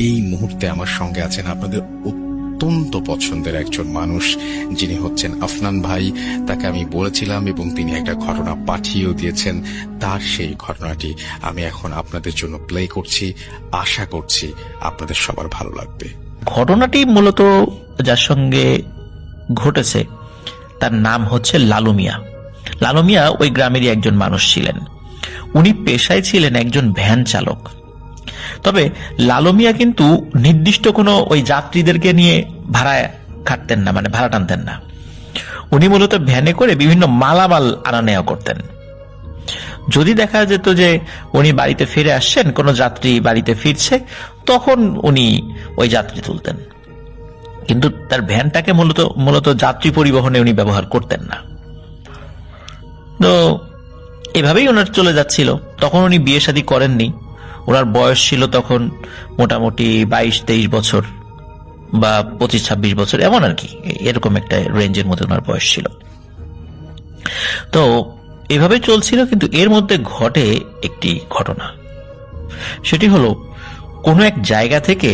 এই মুহূর্তে আমার সঙ্গে আছেন আপনাদের অত্যন্ত পছন্দের একজন মানুষ, যিনি হচ্ছেন আফনান ভাই। তাকে আমি বলেছিলাম এবং তিনি একটা ঘটনা পাঠিয়েও দিয়েছেন। তার সেই ঘটনাটি আমি এখন আপনাদের জন্য প্লে করছি। আশা করছি আপনাদের সবার ভালো লাগবে। ঘটনাটি মূলত যার সঙ্গে ঘটেছে তার নাম হচ্ছে লালু মিয়া। লালু মিয়া ওই গ্রামেরই একজন মানুষ ছিলেন। উনি পেশায় ছিলেন একজন ভ্যান চালক। তবে লালু মিয়া কিন্তু নির্দিষ্ট কোনো ওই যাত্রীদেরকে নিয়ে ভাড়া খাটতেন না, মানে ভাড়া টানতেন না। উনি মূলত ভ্যানে করে বিভিন্ন মালামাল আনা নেওয়া করতেন। যদি দেখা যেত যে উনি বাড়িতে ফিরে আসছেন, কোনো যাত্রী বাড়িতে ফিরছে, তখন উনি ওই যাত্রী তুলতেন। কিন্তু তার ভ্যানটাকে মূলত যাত্রী পরিবহনে উনি ব্যবহার করতেন না। তো এভাবেই ওনার চলে যাচ্ছিল। তখন উনি বিয়ে শাদী করেননি। ওনার বয়স ছিল তখন মোটামুটি 22-23 বছর বা 25-26 বছর, এমন আর কি, এরকম একটা রেঞ্জের মধ্যে ওনার বয়স ছিল। তো এভাবে চলছিল, কিন্তু এর মধ্যে ঘটে একটি ঘটনা। সেটি হলো, কোনো এক জায়গা থেকে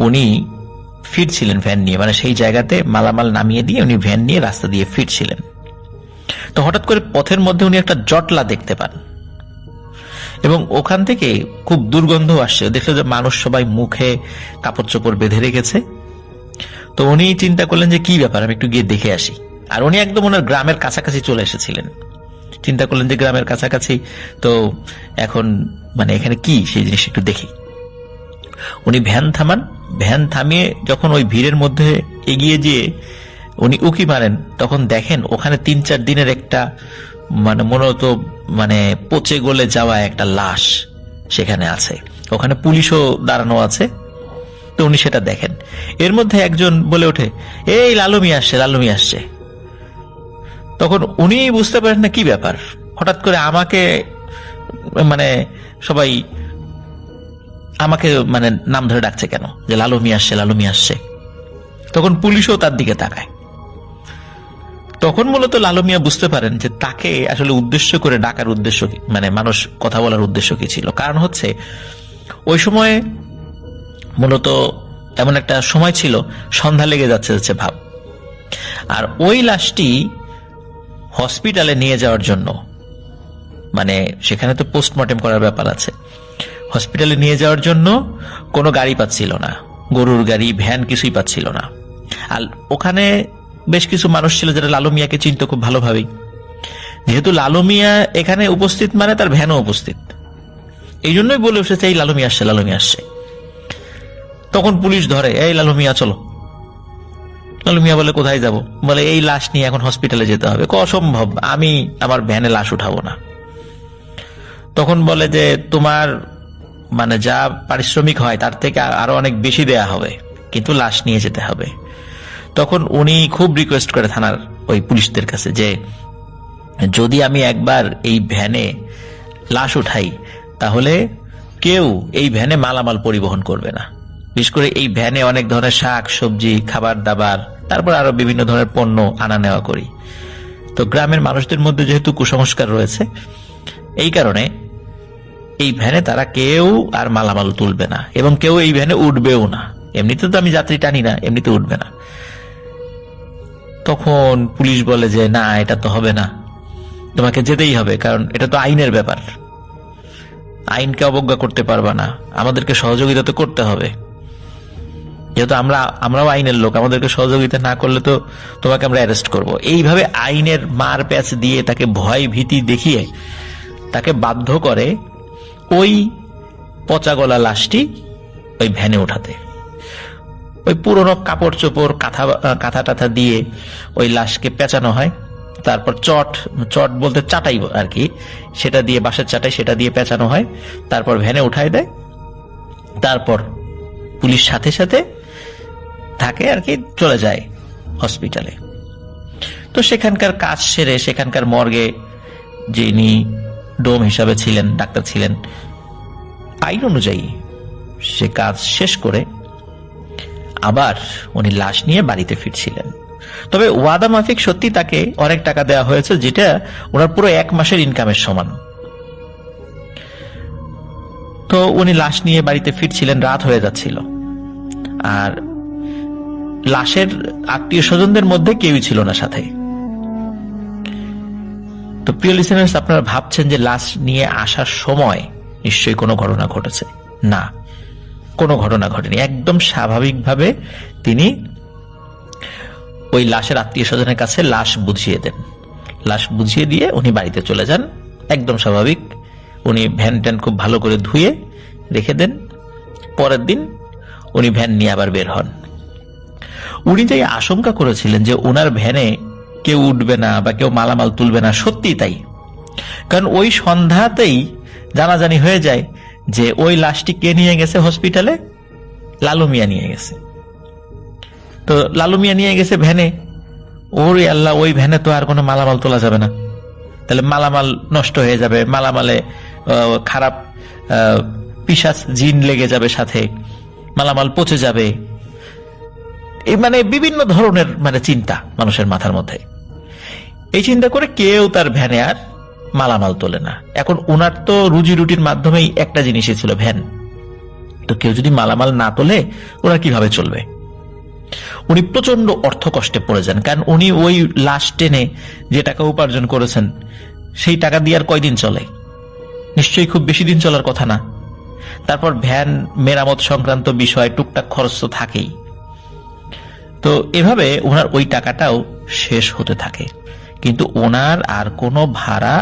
উনি ফিরছিলেন ভ্যান নিয়ে, মানে সেই জায়গাতে মালামাল নামিয়ে দিয়ে উনি ভ্যান নিয়ে রাস্তা দিয়ে ফিরছিলেন। তো হঠাৎ করে পথের মধ্যে উনি একটা জটলা দেখতে পান এবং ওখান থেকে খুব দুর্গন্ধ আসছে। দেখলো যে মানুষ সবাই মুখে কাপড় চোপড় বেঁধে রেখেছে। তো উনি চিন্তা করলেন যে কি ব্যাপার, আমি একটু গিয়ে দেখে আসি। আর উনি একদম ওনার গ্রামের কাছাকাছি চলে এসেছিলেন। চিন্তা করলেন যে গ্রামের কাছাকাছি তো এখন মানে এখানে কি, সেই জিনিস একটু দেখি। উনি ভ্যান থামান। ভ্যান থামিয়ে যখন ওই ভিড়ের মধ্যে এগিয়ে গিয়ে উনি উকি মারেন, তখন দেখেন ওখানে 3-4 দিনের একটা মানে মূলত মানে পচে গলে যাওয়া একটা লাশ সেখানে আছে। ওখানে পুলিশও দাঁড়ানো আছে। তো উনি সেটা দেখেন। এর মধ্যে একজন বলে ওঠে, এই লালু মিয়া আসছে, লালু মিয়া আসছে। তখন উনি বুঝতে পারেন না কি ব্যাপার, হঠাৎ করে আমাকে মানে সবাই আমাকে মানে নাম ধরে ডাকছে কেন, যে লালু মিয়া আসছে, লালু মিয়া আসছে। তখন পুলিশও তার দিকে তাকায়। তখন মূলত লালু মিয়া বুঝতে পারেন যে তাকে আসলে উদ্দেশ্য করে ডাকার উদ্দেশ্য কি, মানে মানুষ কথা বলার উদ্দেশ্য কি ছিল। কারণ হচ্ছে ওই সময় মূলত এমন একটা সময় ছিল, সন্ধ্যা লেগে যাচ্ছে ভাব। আর ওই লাশটি হসপিটালে নিয়ে যাওয়ার জন্য, মানে সেখানে তো পোস্টমর্টেম করার ব্যাপার আছে, হসপিটালে নিয়ে যাওয়ার জন্য কোনো গাড়ি পাচ্ছিল না, গরুর গাড়ি, ভ্যান কিছুই পাচ্ছিল না। আর ওখানে বেশ কিছু মানুষ ছিল যারা লালু মিয়াকে চিনত খুব ভালোভাবেই। যেহেতু লালু মিয়া এখানে উপস্থিত, মানে তার ভ্যানও উপস্থিত, এই জন্যই বলে উঠেছে এই লালু মিয়া আসছে, লালু মিয়া আসছে। তখন পুলিশ ধরে, এই লালু মিয়া চলো। লালু মিয়া বলে, কোথায় যাব? বলে, এই লাশ নিয়ে এখন হসপিটালে যেতে হবে। অসম্ভব, আমি আমার ভ্যানে লাশ উঠাবো না। তখন বলে যে তোমার মানে যা পারিশ্রমিক হয় তার থেকে আরো অনেক বেশি দেয়া হবে, কিন্তু লাশ নিয়ে যেতে হবে। তখন উনি খুব রিকোয়েস্ট করে থানার ওই পুলিশদের কাছে যে যদি আমি একবার এই ভ্যানে লাশ উঠাই, তাহলে কেউ এই ভ্যানে মালামাল পরিবহন করবে না। বিশেষ করে এই ভ্যানে অনেক ধরনের শাক সবজি, খাবার দাবার, তারপর আরো বিভিন্ন ধরনের পণ্য আনা নেওয়া করি। তো গ্রামের মানুষদের মধ্যে যেহেতু কুসংস্কার রয়েছে, এই কারণে এই ভ্যানে তারা কেউ আর মালামাল তুলবে না এবং কেউ এই ভ্যানে উঠবেও না। এমনিতে তো আমি যাত্রী টানি না, এমনিতে উঠবে না। তখন পুলিশ বলে যে না, এটা তো হবে না, তোমাকে যেতেই হবে, কারণ এটা তো আইনের ব্যাপার, আইনকে অবজ্ঞা করতে পারবা না, আমাদেরকে সহযোগিতা তো করতে হবে। যেহেতু আমরাও আইনের লোক, আমাদেরকে সহযোগিতা না করলে তো তোমাকে আমরা অ্যারেস্ট করব। এইভাবে আইনের মার প্যাচ দিয়ে তাকে ভয় ভীতি দেখিয়ে তাকে বাধ্য করে ওই পচা গলা লাশটি ওই ভ্যানে উঠাতে। ওই পুরনো কাপড় চোপড়, কাঁথা টাথা দিয়ে ওই লাশকে পেঁচানো হয়। তারপর চট বলতে চাটাই আর কি, সেটা দিয়ে, বাঁশের চাটাই, সেটা দিয়ে পেঁচানো হয়। তারপর ভ্যানে উঠায় দেয়। তারপর পুলিশ সাথে সাথে থাকে আর কি, চলে যায় হসপিটালে। তো সেখানকার কাজ সেরে সেখানকার মর্গে যিনি ডোম হিসাবে ছিলেন, ডাক্তার ছিলেন, আইন অনুযায়ী সে কাজ শেষ করে আবার উনি লাশ নিয়ে বাড়িতে ফিরছিলেন। তবে ওয়াদা মাফিক সত্যি তাকে অনেক টাকা দেওয়া হয়েছে, যেটা ওনার পুরো 1 মাসের ইনকামের সমান। তো তো উনি লাশ নিয়ে বাড়িতে ফিরছিলেন, রাত হয়ে যাচ্ছিল। আর লাশের আত্মীয় স্বজনদের মধ্যে কেউই ছিল না সাথে। তো প্রিয় লিসেনার্স, আপনারা ভাবছেন যে লাশ নিয়ে আসার সময় নিশ্চয়ই কোনো ঘটনা ঘটেছে। না, কোনো ঘটনা ঘটেনি। একদম স্বাভাবিকভাবে তিনি ওই লাশের আত্মীয় স্বজনের কাছে লাশ বুঝিয়ে দেন। লাশ বুঝিয়ে দিয়ে উনি বাড়িতে চলে যান, একদম স্বাভাবিক। উনি ভ্যান ট্যান খুব ভালো করে ধুয়ে রেখে দেন। পরের দিন উনি ভ্যান নিয়ে আবার বের হন। উনি যে আশঙ্কা করেছিলেন যে ওনার ভ্যানে কেউ উঠবে না বা কেউ মালামাল তুলবে না, সত্যি তাই। কারণ ওই সন্ধ্যাতেই জানাজানি হয়ে যায় যে ওই লাশটি কে নিয়ে গেছে হসপিটালে, লালু মিয়া নিয়ে গেছে। তো লালু মিয়া নিয়ে গেছে ভ্যানে। ওরে আল্লাহ, ওই ভ্যানে তো আর কোনো মালামাল তোলা যাবে না, তাহলে মালামাল নষ্ট হয়ে যাবে, মালামালে খারাপ পিশাচ জিন লেগে যাবে, সাথে মালামাল পচে যাবে। এই মানে বিভিন্ন ধরনের চিন্তা মানুষের মাথার মধ্যে। এই চিন্তা করে কেউ তার ভ্যানে আর মালামাল তোলে না। এখন ওনার তো রুজি রুটির মাধ্যমেই একটা জিনিসই ছিল, ভ্যান। তো কেউ যদি মালামাল না তোলে ওরা কিভাবে চলবে? উনি প্রচন্ড অর্থ কষ্টে পড়ে যান, কারণ উনি ওই লাশ টেনে যে টাকা উপার্জন করেছেন সেই টাকা দিয়ে আর কয়দিন চলে? নিশ্চয়ই খুব বেশি দিন চলার কথা না। তারপর ভ্যান মেরামত সংক্রান্ত বিষয়, টুকটাক খরচ তো থাকেই। তো এভাবে ওনার ওই টাকাটাও শেষ হতে থাকে, কিন্তু ওনার আর কোনো ভাড়া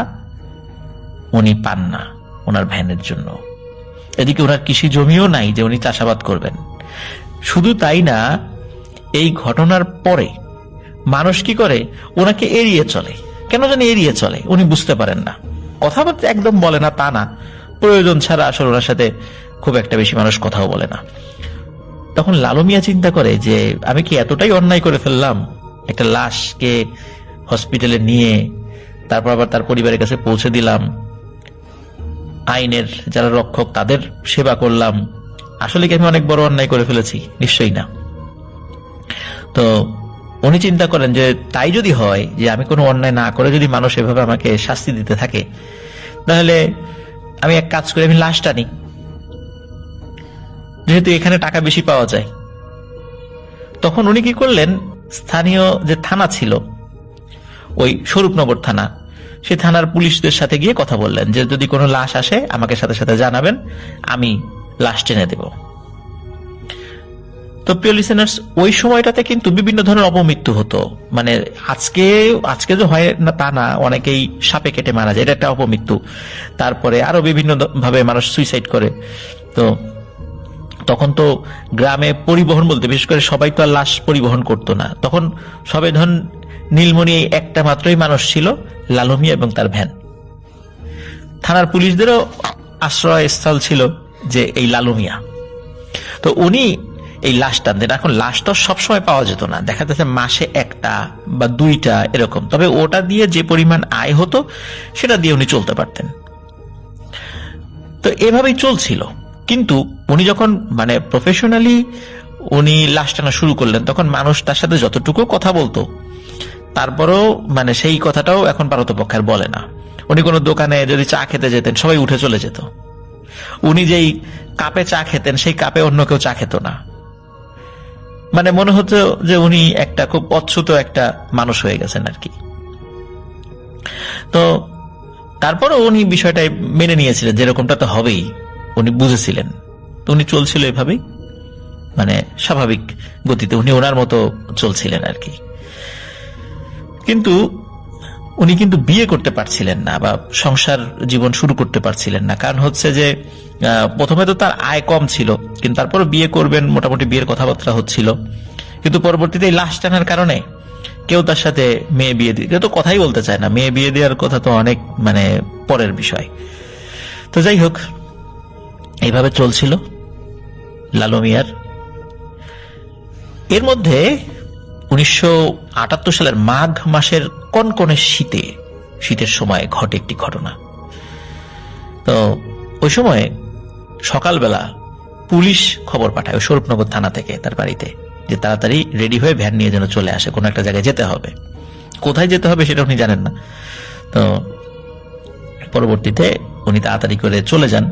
উনি পান না ওনার ভ্যানের জন্য। এদিকে ওনার কৃষি জমিও নাই যে উনি চাষাবাদ করবেন। শুধু তাই না, এই ঘটনার পরে মানুষ কি করে, ওনাকে এড়িয়ে চলে। কেন জানি এড়িয়ে চলে, উনি বুঝতে পারেন না। কথাবার্তা একদম বলে না তা না, প্রয়োজন ছাড়া আসলে ওনার সাথে খুব একটা বেশি মানুষ কথাও বলে না। তখন লালু মিয়া চিন্তা করে যে আমি কি এতটাই অন্যায় করে ফেললাম, একটা লাশকে হসপিটালে নিয়ে তারপর আবার তার পরিবারের কাছে পৌঁছে দিলাম, আইনের যারা রক্ষক তাদের সেবা করলাম, আসলে কি আমি অনেক বড় অন্যায় করে ফেলেছি? নিশ্চয়ই না। তো উনি চিন্তা করেন যে তাই যদি হয়, যে আমি কোনো অন্যায় না করে যদি মানুষ এভাবে আমাকে শাস্তি দিতে থাকে, তাহলে আমি এক কাজ করি, আমি লাশটা নিই, যেহেতু এখানে টাকা বেশি পাওয়া যায়। তখন উনি কি করলেন, স্থানীয় যে থানা ছিল, ওই স্বরূপনগর থানা, সেই থানার পুলিশদের সাথে গিয়ে কথা বললেন যে যদি কোনো লাশ আসে আমাকে সাথে সাথে জানাবেন, আমি লাশ টেনে দেব। তো প্রিয় লিসেনার্স, ওই সময়টাতে কিন্তু বিভিন্ন ধরনের অপমৃত্যু হতো। আজকে যে হয় না তা না, অনেকেই সাপে কেটে মারা যায়, এটা একটা অপমৃত্যু। তারপরে আরো বিভিন্ন ভাবে মানুষ সুইসাইড করে। তো তখন তো গ্রামে পরিবহন বলতে, বিশেষ করে সবাই তো আর লাশ পরিবহন করতো না। তখন সবাই ধন নীলমণি একটা মাত্রই মানুষ ছিল, লালু মিয়া এবং তার ভ্যান। থানার পুলিশদেরও আশ্রয়স্থল ছিল যে এই লালু মিয়া। তো উনি এই লাশ টানতেন। এখন লাশ তো সবসময় পাওয়া যেত না, দেখা যাচ্ছে মাসে একটা বা দুইটা এরকম। তবে ওটা দিয়ে যে পরিমাণ আয় হতো সেটা দিয়ে উনি চলতে পারতেন। তো এভাবেই চলছিল। কিন্তু উনি যখন প্রফেশনালি উনি লাশ টানা শুরু করলেন, তখন মানুষ তার সাথে যতটুকু কথা বলতো, তারপরও সেই কথাটাও এখন পারতপক্ষে আর বলে না। উনি কোনো দোকানে যদি চা খেতে যেতেন, সবাই উঠে চলে যেত। উনি যেই কাপে চা খেতেন সেই কাপে অন্য কেউ চা খেত না। মনে হতো যে উনি একটা খুব অচ্ছুত একটা মানুষ হয়ে গেছেন আর কি। তো তারপরও উনি বিষয়টা মেনে নিয়েছিলেন, যেরকমটা তো হবেই, উনি বুঝেছিলেন। তো উনি চলছিল এভাবেই, স্বাভাবিক গতিতে উনি ওনার মতো চলছিলেন আর কি। কিন্তু উনি কিন্তু বিয়ে করতে পারছিলেন না বা সংসার জীবন শুরু করতে পারছিলেন না। কারণ হচ্ছে যে প্রথমে তো তার আয় কম ছিল, কিন্তু তারপরে বিয়ে করবেন, মোটামুটি বিয়ের কথাবার্তা হচ্ছিল। কিন্তু পরবর্তীতে লাশ টানার কারণে কেউ তার সাথে মেয়ে বিয়ে দিয়ে, কেউ তো কথাই বলতে চায় না। মেয়ে বিয়ে দেওয়ার কথা তো অনেক পরের বিষয়। তো যাই হোক, এইভাবে চলছিল লালু মিয়ার। এর মধ্যে 1978 সালের মাঘ মাসের কনকনে শীতের সময় ঘটে একটি ঘটনা। তো ওই সময় সকালবেলা পুলিশ খবর পাঠায় স্বরূপনগর থানা থেকে তার বাড়িতে, যে তাড়াতাড়ি রেডি হয়ে ভ্যান নিয়ে যেন চলে আসে, কোনো একটা জায়গায় যেতে হবে। কোথায় যেতে হবে সেটা উনি জানেন না। তো পরবর্তীতে উনি তাড়াতাড়ি করে চলে যান।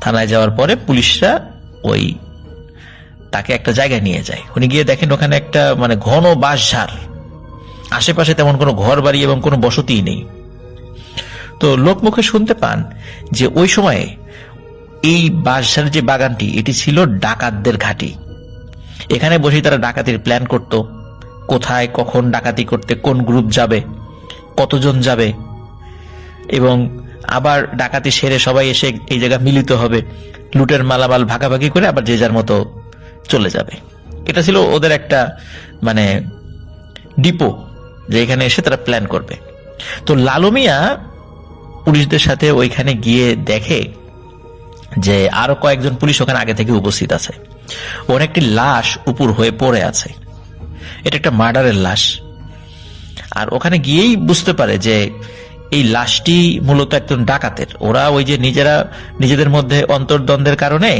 থানায় যাওয়ার পরে পুলিশরা ওই তাকে একটা জায়গায় নিয়ে যায়। উনি গিয়ে দেখেন ওখানে একটা মানে ঘন বাঁশঝাড়, আশেপাশে তেমন কোনো ঘর বাড়ি এবং কোনো বসতিই নেই। তো লোকমুখে শুনতে পান যে ওই সময়ে এই বাঁশঝাড়ের যে বাগানটি, এটি ছিল ডাকাতদের ঘাঁটি। এখানে বসে তারা ডাকাতির প্ল্যান করত, কোথায় কখন ডাকাতি করতে কোন গ্রুপ যাবে, কতজন যাবে, এবং আবার ডাকাতি সেরে সবাই এসে এই জায়গা মিলিত হবে, লুটের মালামাল ভাগাভাগি করে আবার যে যার মতো চলে যাবে। এটা ছিল ওদের একটা মানে ডিপো, যে এখানে এসে তারা প্ল্যান করবে। তো লালু মিয়া পুলিশদের সাথে ওইখানে গিয়ে দেখে যে আরো কয়েকজন পুলিশ ওখানে আগে থেকে উপস্থিত আছে। ওর একটি লাশ উপর হয়ে পড়ে আছে, এটা একটা মার্ডারের লাশ। আর ওখানে গিয়েই বুঝতে পারে যে এই লাশটি মূলত একজন ডাকাতের। ওরা ওই যে নিজেদের মধ্যে অন্তর্দ্বন্দ্বের কারণে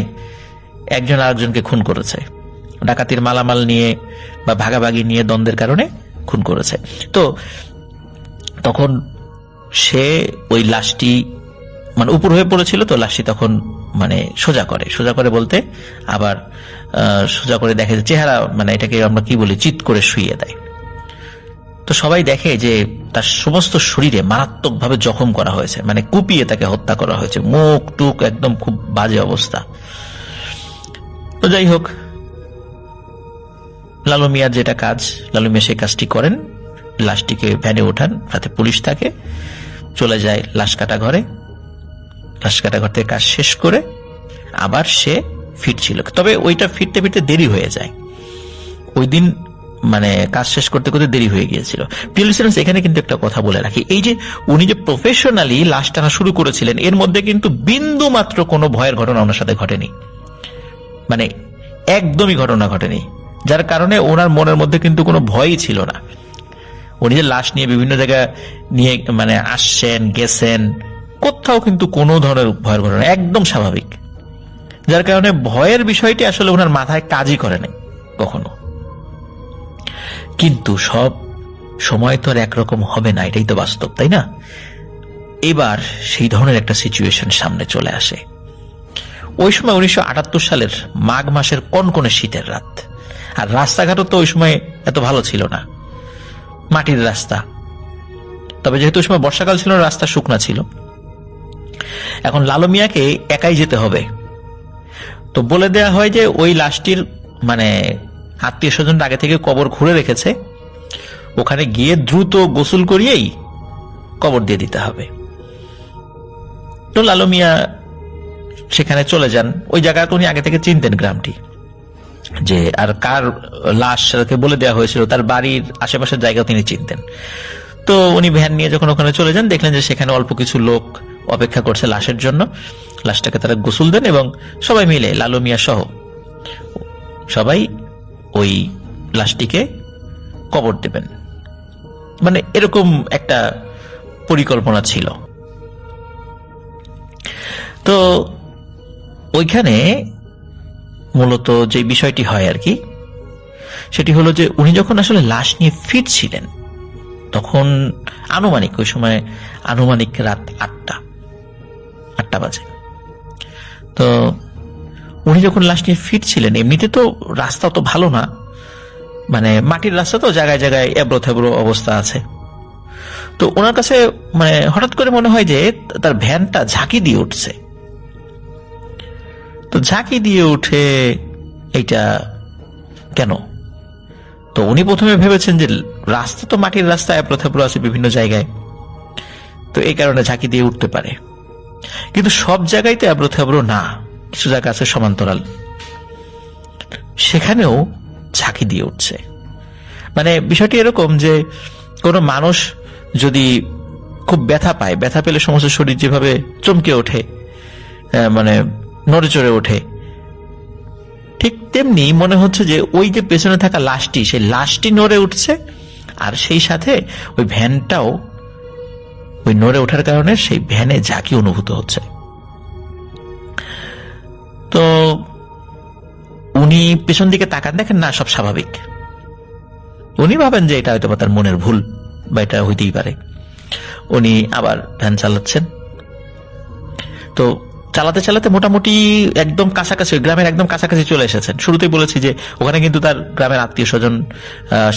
একজন আরেকজনকে খুন করেছে, ডাকাতির মালামাল নিয়ে বা ভাগাভাগি নিয়ে দ্বন্দ্বের কারণে খুন করেছে। তো তখন সে ওই লাশটি মানে উপর হয়ে পড়েছিল, তো লাশটি তখন মানে সোজা করে বলতে আবার সোজা করে দেখে চেহারা, মানে এটাকে আমরা কি বলি, চিৎ করে শুইয়ে দেয়। তো সবাই দেখে যে তার সমস্ত শরীরে মারাত্মকভাবে জখম করা হয়েছে, মানে কুপিয়ে তাকে হত্যা করা হয়েছে, মুখ টুক একদম খুব বাজে অবস্থা। তো যাই হোক, লালু মিয়ার যেটা কাজ, লালু মিয়া সেই কাজটি করেন, লাশটিকে ভ্যানে ওঠান, সাথে পুলিশ থাকে, চলে যায় লাশ কাটা ঘরে। লাশ কাটা ঘর থেকে কাজ শেষ করে আবার সে ফিরছিল, তবে ওইটা ফিরতে ফিরতে দেরি হয়ে যায়। ওই দিন মানে কাজ শেষ করতে করতে দেরি হয়ে গিয়েছিল। এখানে কিন্তু একটা কথা বলে রাখি, এই যে উনি যে প্রফেশনালি লাশ টানা শুরু করেছিলেন, এর মধ্যে কিন্তু বিন্দু মাত্র কোনো ভয়ের ঘটনা ওনার সাথে ঘটেনি, মানে একদমই ঘটনা ঘটেনি, যার কারণে ওনার মনের মধ্যে কিন্তু কোনো ভয়ই ছিল না। উনি যে লাশ নিয়ে বিভিন্ন জায়গায় নিয়ে মানে আসছেন গেছেন, কোথাও কিন্তু কোনো ধরনের ভয়ের ঘটনা, একদম স্বাভাবিক, যার কারণে ভয়ের বিষয়টি আসলে ওনার মাথায় কাজই করে নাই কখনো। কিন্তু সব সময় তো আর একরকম হবে না, এটাই তো বাস্তব, তাই না? এবার সেই ধরনের একটা সিচুয়েশন সামনে চলে আসে। ওই সময় 1978 সালের মাঘ মাসের কনকনে শীতের রাত, আর রাস্তাঘাটও তো ওই সময় এত ভালো ছিল না, মাটির রাস্তা। তবে যেহেতু ওই সময় বর্ষাকাল ছিল, রাস্তা শুকনা ছিল। এখন লালু মিয়াকে একাই যেতে হবে। তো বলে দেয়া হয় যে ওই লাশটির মানে আত্মীয় স্বজন আগে থেকে কবর খুঁড়ে রেখেছে, ওখানে গিয়ে দ্রুত গোসল করিয়েই কবর দিয়ে দিতে হবে। তো লালু মিয়া সেখানে চলে যান। ওই জায়গাটা উনি আগে থেকে চিনতেন, গ্রামটি, যে আর কার লাশ বলে দেওয়া হয়েছিল, তার বাড়ির আশেপাশের জায়গাও তিনি চিনতেন। তো উনি ভ্যান নিয়ে যখন ওখানে চলে যান, দেখলেন যে সেখানে অল্প কিছু লোক অপেক্ষা করছে লাশের জন্য। লাশটাকে তারা গোসল দেন এবং সবাই মিলে, লালু মিয়া সহ সবাই ওই লাশটিকে কবর দেবেন, মানে এরকম একটা পরিকল্পনা ছিল। তো ওইখানে মূলত যে বিষয়টি হয় আর কি, সেটি হলো যে উনি যখন আসলে লাশ নিয়ে ফিরছিলেন, তখন আনুমানিক ওই সময় আনুমানিক রাত 8টা বাজে। তো উনি যখন লাশ নিয়ে ফিরছিলেন, এমনিতে তো রাস্তা তো ভালো না, মানে মাটির রাস্তা, তো জায়গায় জায়গায় এবড়ো থেবড়ো অবস্থা আছে। তো ওনার কাছে মানে হঠাৎ করে মনে হয় যে তার ভ্যানটা ঝাঁকি দিয়ে উঠছে। তো ঝাঁকি দিয়ে উঠে এইটা কেন? তো উনি প্রথমে ভেবেছেন যে রাস্তা তো মাটির রাস্তা, এবড়ো থেবড়ো আছে বিভিন্ন জায়গায়, তো এই কারণে ঝাঁকি দিয়ে উঠতে পারে। কিন্তু সব জায়গায় তো এবড়ো থেবড়ো না, কিছু জায়গা আছে সমান্তরাল, সেখানেও ঝাঁকি দিয়ে উঠছে। মানে বিষয়টি এরকম যে কোনো মানুষ যদি খুব ব্যথা পায়, ব্যথা পেলে সমস্ত শরীর যেভাবে চমকে ওঠে, মানে নড়ে চড়ে ওঠে, ঠিক তেমনি মনে হচ্ছে যে ওই যে পেছনে থাকা লাশটি, সেই লাশটি নড়ে উঠছে, আর সেই সাথে ওই ভ্যানটাও ওই নড়ে ওঠার কারণে সেই ভ্যানে ঝাঁকি অনুভূত হচ্ছে। তো উনি পেছন দিকে তাকান, দেখেন না সব স্বাভাবিক। উনি ভাবেন যে এটা হয়তো তার মনের ভুল বা এটা হইতেই পারে। উনি আবার ভ্যান চালাচ্ছেন। তো চালাতে চালাতে মোটামুটি একদম কাছাকাছি, গ্রামের একদম কাছাকাছি চলে এসেছেন। শুরুতেই বলেছি যে ওখানে কিন্তু তার গ্রামের আত্মীয় স্বজন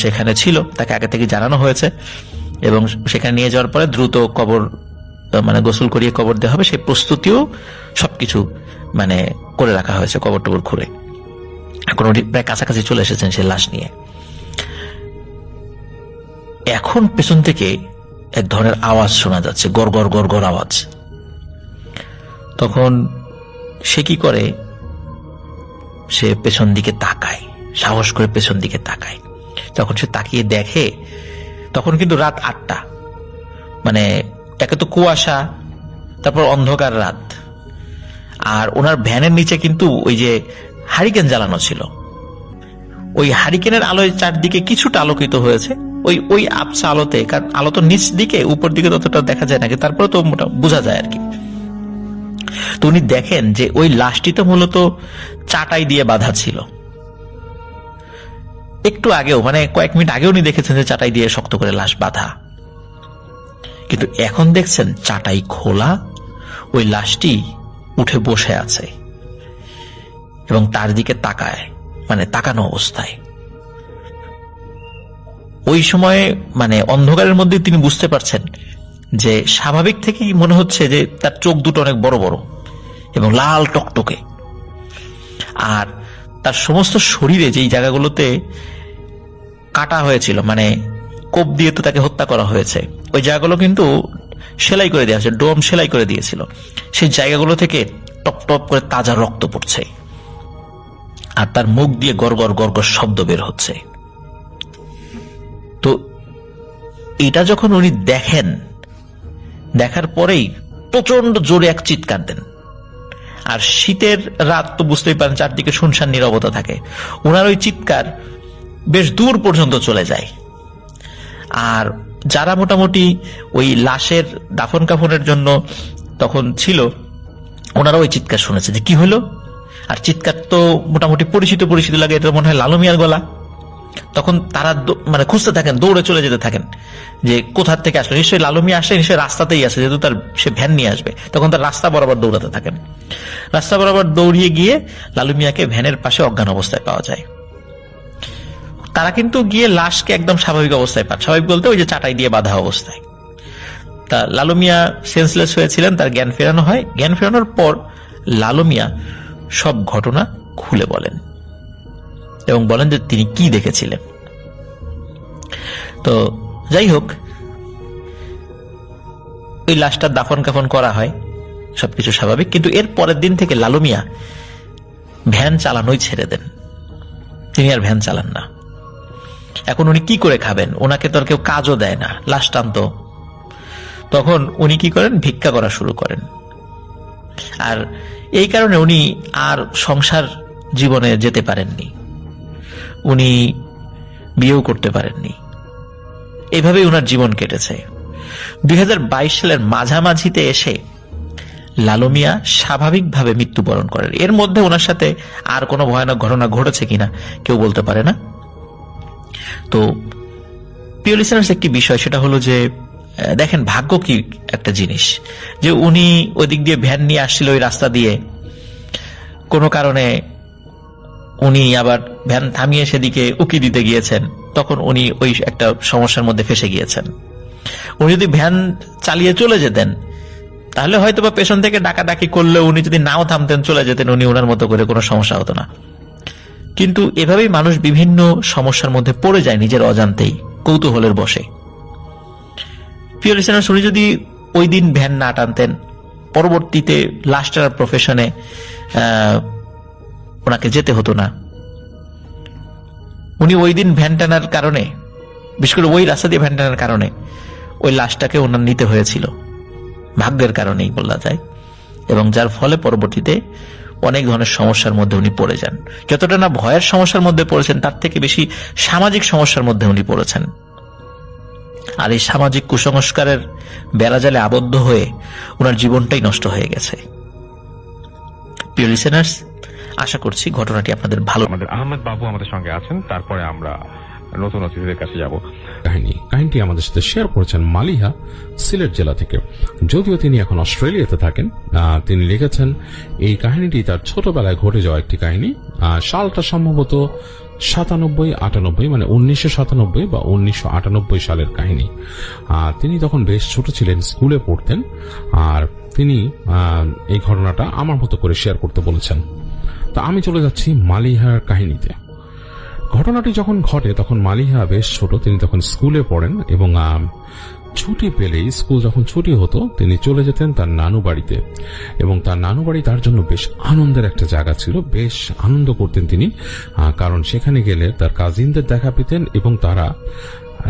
সেখানে ছিল, তাকে আগে থেকে জানানো হয়েছে, এবং সেখানে নিয়ে যাওয়ার পরে দ্রুত কবর, মানে গোসল করিয়ে কবর দেওয়া হবে, সেই প্রস্তুতিও সবকিছু মানে করে রাখা হয়েছে কবর টবর খুঁড়ে। এখন উনি প্রায় কাছাকাছি চলে এসেছেন সে লাশ নিয়ে। এখন পেছন থেকে এক ধরনের আওয়াজ শোনা যাচ্ছে, গড় গড় গড় গড় আওয়াজ। তখন সে কি করে, সে পেছন দিকে তাকায়, সাহস করে পেছন দিকে তাকায়। যখন সে তাকিয়ে দেখে তখন কিন্তু রাত 8টা, মানে একে তো কুয়াশা, তারপর অন্ধকার রাত, আর ওনার ভ্যানের নিচে কিন্তু ওই যে হারিকেন জ্বালানো ছিল, ওই হারিকেনের আলোয় চারদিকে কিছুটা আলোকিত হয়েছে, ওই ওই আবছা আলোতে, কারণ আলো তো নিচ দিকে, উপর দিকে ততটা দেখা যায় নাকি, তারপরে তো বোঝা যায় আর কি। তো উনি দেখেন যে ওই লাশটি তো মূলত চাটাই দিয়ে বাঁধা ছিল। একটু আগেও, মানে কয়েক মিনিট আগেও উনি দেখেছেন যে চাটাই দিয়ে শক্ত করে লাশ বাঁধা, কিন্তু এখন দেখছেন চাটাই খোলা, ওই লাশটি উঠে বসে আছে এবং তার দিকে তাকায়, মানে তাকানো অবস্থায়। ওই সময়ে মানে অন্ধকারের মধ্যে তিনি বুঝতে পারছেন যে স্বাভাবিক থেকেই মনে হচ্ছে যে তার চোখ দুটো অনেক বড় বড় এবং লাল টকটকে, আর তার সমস্ত শরীরে যেই জায়গাগুলোতে কাটা হয়েছিল, মানে কোপ দিয়ে তো তাকে হত্যা করা হয়েছে, ওই জায়গাগুলো কিন্তু সেলাই করে দেওয়া হয়েছে, ডোম সেলাই করে দিয়েছিল, সেই জায়গাগুলো থেকে টপ টপ করে তাজা রক্ত পড়ছে, আর তার মুখ দিয়ে গড়গড় গড়গড় শব্দ বের হচ্ছে। তো এটা যখন উনি দেখেন, দেখার পরেই প্রচন্ড জোরে এক চিৎকার দেন। আর শীতের রাত তো বুঝতেই পারেন, চারদিকে শুনশান নীরবতা থাকে, ওনার ওই চিৎকার বেশ দূর পর্যন্ত চলে যায়। আর যারা মোটামুটি ওই লাশের দাফন কাফনের জন্য তখন ছিল, ওনারা ওই চিৎকার শুনেছে যে কি হলো, আর চিৎকার তো মোটামুটি পরিচিত পরিচিত লাগে, এটা মনে হয় লালু মিয়ার গলা। তখন তারা মানে খুঁজতে থাকেন, দৌড়ে চলে যেতে থাকেন যে কোথার থেকে আসলো, নিশ্চয়ই লালু মিয়া আসলে নিশ্চয়ই রাস্তাতেই আছে, যেহেতু তার সে ভ্যান নিয়ে আসবে। তখন তার রাস্তা বরাবর দৌড়াতে থাকেন, রাস্তা বরাবর দৌড়িয়ে গিয়ে লালু মিয়াকে ভ্যানের পাশে অজ্ঞান অবস্থায় পাওয়া যায়। তারা কিন্তু গিয়ে লাশকে একদম স্বাভাবিক অবস্থায় পান, স্বাভাবিক বলতে ওই যে চাটাই দিয়ে বাঁধা অবস্থায়। তা লালু মিয়া সেন্সলেস হয়েছিলেন, তার জ্ঞান ফেরানো হয়। জ্ঞান ফেরানোর পর লালু মিয়া সব ঘটনা খুলে বলেন এবং বলেন যে তিনি কি দেখেছিলেন। তো যাই হোক, ওই লাশটার দাফন কাফন করা হয়, সবকিছু স্বাভাবিক। কিন্তু এর পরের দিন থেকে লালু মিয়া ভ্যান চালানোই ছেড়ে দেন, তিনি আর ভ্যান চালান না। এখন উনি কি করে খাবেন, ওনাকে তো আর কেউ কাজও দেয় না, লাশ টানতো। তখন উনি কি করেন, ভিক্ষা করা শুরু করেন। আর এই কারণে উনি আর সংসার জীবনে যেতে পারেননি, উনি বিয়েও করতে পারেননি, এইভাবেই ওনার জীবন কেটেছে। 2022 সালের মাঝামাঝিতে এসে লালু মিয়া স্বাভাবিকভাবে মৃত্যুবরণ করেন। এর মধ্যে ওনার সাথে আর কোনো ভয়ানক ঘটনা ঘটেছে কিনা কেউ বলতে পারে না। তো প্রিয় লিসেনার্স, একটি বিষয় সেটা হলো যে দেখেন ভাগ্য কি একটা জিনিস, যে উনি ওই দিক দিয়ে ভ্যান নিয়ে আসছিল ওই রাস্তা দিয়ে, কোনো কারণে উনি আবার ভ্যান থামিয়ে সেদিকে উকি দিতে গিয়েছেন, তখন উনি ওই একটা সমস্যার মধ্যে ফেসে গিয়েছেন। উনি যদি ভ্যান চালিয়ে চলে যেতেন তাহলে হয়তো বা পেছন থেকে ডাকাডাকি করলেও উনি যদি নাও থামতেন, চলে যেতেন, উনি ওনার মতো করে, কোনো সমস্যা হতো না। কিন্তু এভাবেই মানুষ বিভিন্ন সমস্যার মধ্যে পড়ে যায় নিজের অজান্তেই, কৌতূহলের বশে। প্রিয় লিসেনার্স, উনি যদি ওই দিন ভ্যান না টানতেন, পরবর্তীতে লাশ টানার প্রফেশনে ওনাকে যেতে হতো না। উনি ওই দিন ভ্যান টানার কারণে, বিশেষ করে ওই রাস্তা দিয়ে ভ্যান টানার কারণে ওই লাশটাকে ওনার নিতে হয়েছিল, ভাগ্যের কারণেই বলা যায়, এবং যার ফলে পরবর্তীতে অনেক ধরনের সমস্যার মধ্যে উনি পড়ে যান। যতটা না ভয়ের সমস্যার মধ্যে পড়েছেন, তার থেকে বেশি সামাজিক সমস্যার মধ্যে উনি পড়েছেন। আর এই সামাজিক কুসংস্কারের বেড়াজালে আবদ্ধ হয়ে ওনার জীবনটাই নষ্ট হয়ে গেছে। প্রিয় লিসেনার্স, আশা করছি ঘটনাটি আপনাদের ভালো। আমাদের আহমেদ বাবু আমাদের সঙ্গে আছেন, তারপরে আমরা নতুন অতিথিদের কাছে যাব। কাহিনীটি আমাদের সাথে শেয়ার করেছেন মালিহা, সিলেট জেলা থেকে। যদিও তিনি এখন অস্ট্রেলিয়াতে থাকেন, তিনি লিখেছেন এই কাহিনীটি তার ছোটবেলায় ঘটে যাওয়া একটি কাহিনী। সালটা সম্ভবত 97-98, মানে 1997 বা 1998 সালের কাহিনী। তিনি তখন বেশ ছোট ছিলেন, স্কুলে পড়তেন, আর তিনি এই ঘটনাটা আমার মতো করে শেয়ার করতে বলেছেন। তা আমি চলে যাচ্ছি মালিহার কাহিনীতে। ঘটনাটি যখন ঘটে তখন মালিহা বেশ ছোট, তিনি তখন স্কুলে পড়েন এবং ছুটি পেলেই, স্কুল যখন ছুটি হতো, তিনি চলে যেতেন তার নানু বাড়িতে। এবং তার নানু বাড়ি তার জন্য বেশ আনন্দের একটা জায়গা ছিল, বেশ আনন্দ করতেন তিনি, কারণ সেখানে গেলে তার কাজিনদের দেখা পেতেন এবং তারা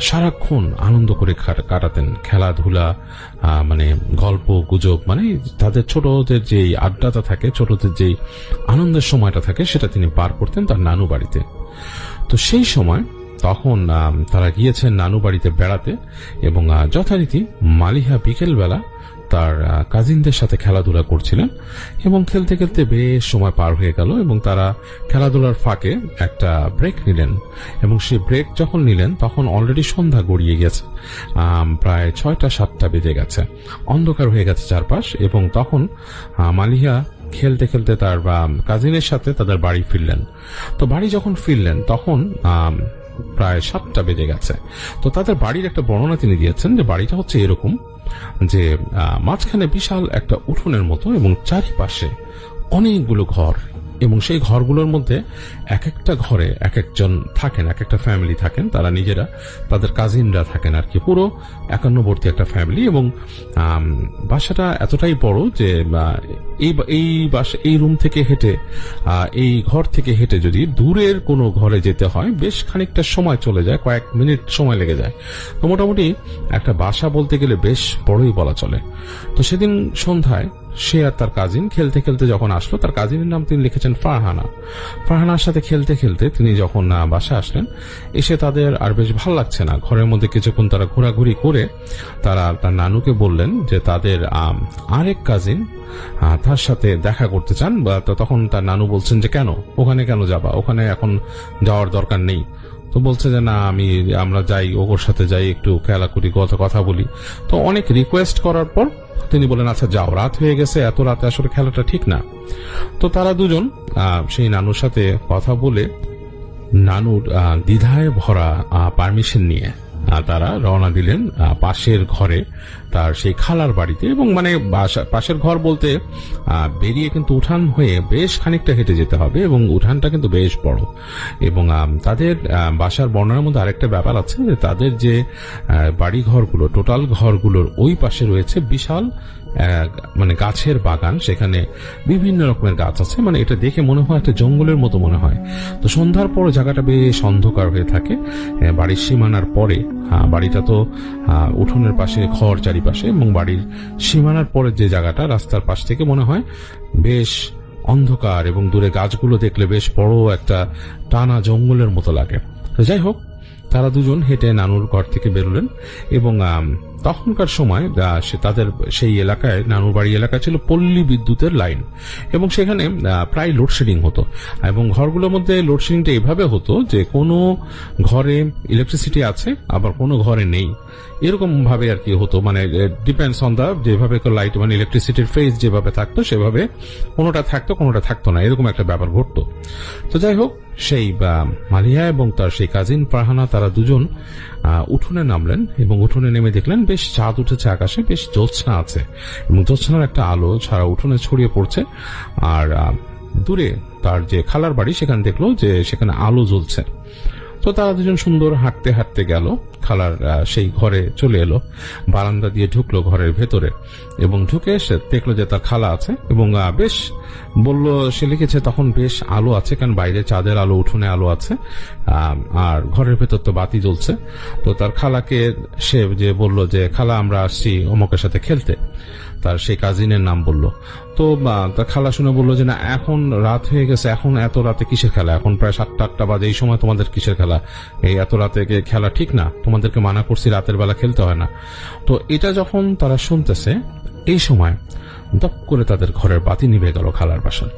সারাক্ষণ আনন্দ করে কাটাতেন। খেলাধুলা, মানে গল্প গুজব, মানে তাদের ছোটদের যে আড্ডাটা থাকে, ছোটদের যে আনন্দের সময়টা থাকে, সেটা তিনি পার করতেন তার নানু বাড়িতে। তো সেই সময় তখন তারা গিয়েছেন নানু বাড়িতে বেড়াতে এবং যথারীতি মালিহা বিকেলবেলা তার কাজিনদের সাথে খেলাধুলা করছিলেন এবং খেলতে খেলতে বেশ সময় পার হয়ে গেল এবং তারা খেলাধুলার ফাঁকে একটা ব্রেক নিলেন এবং সেই ব্রেক যখন নিলেন তখন অলরেডি সন্ধ্যা গড়িয়ে গেছে, প্রায় 6টা-7টা বেজে গেছে, অন্ধকার হয়ে গেছে চারপাশ। এবং তখন মালিহা খেলতে খেলতে তার কাজিনের সাথে তাদের বাড়ি ফিরলেন। তো বাড়ি যখন ফিরলেন তখন প্রায় 7টা বেজে গেছে। তো তাদের বাড়ির একটা বর্ণনা তিনি দিয়েছেন যে বাড়িটা হচ্ছে এরকম যে মাঝখানে বিশাল একটা উঠোনের মতো এবং চারিপাশে অনেকগুলো ঘর, এবং সেই ঘরগুলোর মধ্যে এক একটা ঘরে এক একজন থাকেন, এক একটা ফ্যামিলি থাকেন, তারা নিজেরা, তাদের কাজিনরা থাকেন আর কি, পুরো একান্নবর্তী একটা ফ্যামিলি। এবং বাসাটা এতটাই বড় যে এই রুম থেকে হেঁটে, এই ঘর থেকে হেঁটে যদি দূরের কোনো ঘরে যেতে হয় বেশ খানিকটা সময় চলে যায়, কয়েক মিনিট সময় লেগে যায়। তো মোটামুটি একটা বাসা বলতে গেলে বেশ বড়ই বলা চলে। তো সেদিন সন্ধ্যায় সে আর তার কাজিন খেলতে খেলতে যখন আসলো, তার কাজিনের নাম তিনি লিখেছেন ফারহানা। ফারহানার সাথে খেলতে খেলতে তিনি যখন বাসা আসলেন, এসে তাদের আর বেশ ভালো লাগছে না। ঘরের মধ্যে কিছুক্ষণ তারা ঘোরাঘুরি করে তারা তার নানুকে বললেন যে তাদের আরেক কাজিন তার সাথে দেখা করতে চান। তখন তার নানু বলছেন যে কেন, ওখানে কেন যাবা, ওখানে এখন যাওয়ার দরকার নেই। তো বলছে যে না, আমরা যাই, ওর সাথে যাই, একটু খেলা করি, কথা বলি। তো অনেক রিকোয়েস্ট করার পর তিনি বলেন আচ্ছা যাও, রাত হয়ে গেছে, এত রাতে আসলে খেলাটা ঠিক না। তো তারা দুজন সেই নানুর সাথে কথা বলে নানুর দ্বিধায় ভরা পারমিশন নিয়ে তারা রওনা দিলেন পাশের ঘরে, তার সেই খালার বাড়িতে। এবং মানে পাশের ঘর বলতে বেরিয়ে কিন্তু উঠান হয়ে বেশ খানিকটা হেঁটে যেতে হবে এবং উঠানটা কিন্তু বেশ বড়। এবং তাদের বাসার বর্ণনার মধ্যে আরেকটা ব্যাপার আছে যে তাদের যে বাড়ি ঘরগুলো, টোটাল ঘরগুলোর ওই পাশে রয়েছে বিশাল মানে গাছের বাগান, সেখানে বিভিন্ন রকমের গাছ আছে, মানে এটা দেখে মনে হয় একটা জঙ্গলের মতো মনে হয়। তো সন্ধ্যার পর জায়গাটা বেশ অন্ধকার হয়ে থাকে বাড়ির সীমানার পরে। বাড়িটা তো উঠোনের পাশে ঘর চারিপাশে, এবং বাড়ির সীমানার পরের যে জায়গাটা, রাস্তার পাশ থেকে মনে হয় বেশ অন্ধকার এবং দূরে গাছগুলো দেখলে বেশ বড় একটা টানা জঙ্গলের মতো লাগে। তো যাই হোক, তারা দুজন হেঁটে নানুর ঘর থেকে বেরোলেন এবং তখনকার সময় তাদের সেই এলাকায়, নানুর বাড়ি এলাকায় ছিল পল্লী বিদ্যুতের লাইন এবং সেখানে প্রায় লোডশেডিং হতো। এবং ঘরগুলোর মধ্যে লোডশেডিংটা এভাবে হতো যে কোনো ঘরে ইলেকট্রিসিটি আছে, আবার কোনো ঘরে নেই, এরকম ভাবে আর কি হতো। মানে ডিপেন্ডস অন দা যেভাবে লাইট, মানে ইলেকট্রিসিটির ফেজ যেভাবে থাকতো সেভাবে কোনোটা থাকতো, কোনোটা থাকতো না, এরকম একটা ব্যাপার ঘটতো। তো যাই হোক, সেই মালিয়া এবং তার সেই কাজিন ফারহানা তারা দুজন উঠোনে নামলেন এবং উঠোনে নেমে দেখলেন বেশ চাঁদ উঠেছে আকাশে, বেশ জ্যোৎস্না আছে এবং জ্যোৎস্নার একটা আলো সারা উঠোনে ছড়িয়ে পড়ছে। আর দূরে তার যে খালার বাড়ি, সেখানে দেখলো যে সেখানে আলো জ্বলছে। তো তারা দুজন সুন্দর হাঁটতে হাঁটতে গেল, খালার সেই ঘরে চলে এলো, বারান্দা দিয়ে ঢুকলো ঘরের ভেতরে এবং ঢুকে এসে দেখলো যে তার খালা আছে এবং বেশ বললো, সে লিখেছে তখন বেশ আলো আছে, কারণ বাইরে চাঁদের আলো, উঠোনে আলো আছে, আর ঘরের ভেতর তো বাতি জ্বলছে। তো তার খালাকে সে যে বললো যে খালা আমরা আসছি অমুকের সাথে খেলতে, তার সেই কাজিনের নাম বলল। তো তার খালা শুনে বললো যে না, এখন রাত হয়ে গেছে, এখন এত রাতে কিসের খেলা, এখন প্রায় 7টা-8টা বাজে, এই সময় তোমাদের কিসের খেলা, এই এত রাতে খেলা ঠিক না, তোমাদেরকে মানা করছি রাতের বেলা খেলতে হয় না। তো এটা যখন তারা শুনতেছে, এই সময় দপ করে তাদের ঘরের বাতি নিভে গেল খালার বাসার,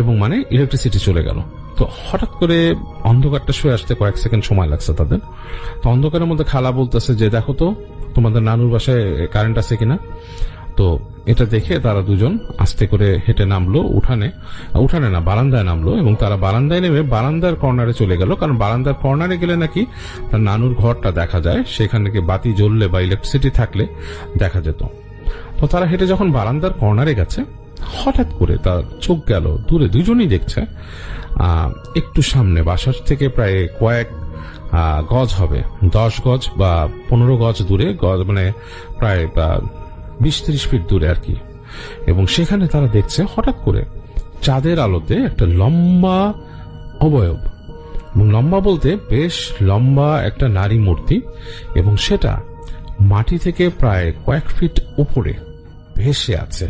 এবং মানে ইলেকট্রিসিটি চলে গেল। তো হঠাৎ করে অন্ধকারটা শুয়ে আসতে কয়েক সেকেন্ড সময় লাগছে তাদের। তো অন্ধকারের মধ্যে খালা বলতেছে যে দেখো তো তোমাদের নানুর বাসায় কারেন্ট আছে কিনা। তো এটা দেখে তারা দুজন আস্তে করে হেঁটে নামলো উঠানে না বারান্দায় নামলো, এবং তারা বারান্দায় নেমে বারান্দার কর্নারে চলে গেল, কারণ বারান্দার কর্নারে গেলে নাকি তার নানুর ঘরটা দেখা যায়, সেখানে নাকি বাতি জ্বললে বা ইলেকট্রিসিটি থাকলে দেখা যেত। তো তারা হেঁটে যখন বারান্দার কর্নারে গেছে, হঠাৎ করে তার চোখ গেল দূরে, দুজনেই দেখছে একটু সামনে বাসার থেকে প্রায় কয়েক গজ হবে, 10 গজ বা 15 গজ দূরে, গজ মানে প্রায় 20-30 ফিট দূরে আর কি। এবং সেখানে তারা দেখছে হঠাৎ করে চাঁদের আলোতে একটা লম্বা অবয়ব, এবং লম্বা বলতে বেশ লম্বা একটা নারী মূর্তি, এবং সেটা মাটি থেকে প্রায় কয়েক ফিট উপরে ভেসে আছে।